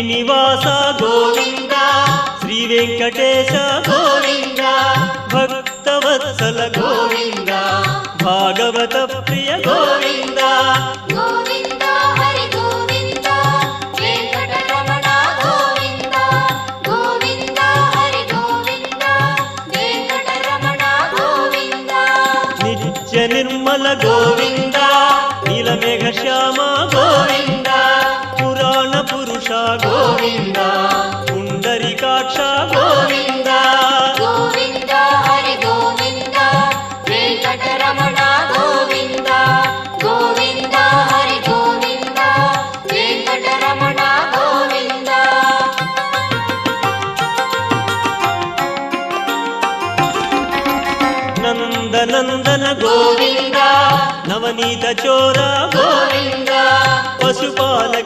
శ్రీనివాస గోవింద శ్రీ వెంకటేశ గోవింద భక్తవత్సల గోవింద భాగవత ప్రియ గోవింద గోవింద హరి గోవింద వెంకటరమణ గోవింద గోవింద హరి గోవింద వెంకటరమణ గోవింద నిత్య నిర్మల గోవింద నీలమేఘ శ్యామ గోవింద పురాణ పురుష గోవింద పుండరీకాక్ష గోవింద గోవింద హరి గోవింద వెంకటరమణ గోవింద గోవింద హరి గోవింద వెంకటరమణ గోవింద నందనందన గోవింద నవనీత చోర గోవింద పశుపాలక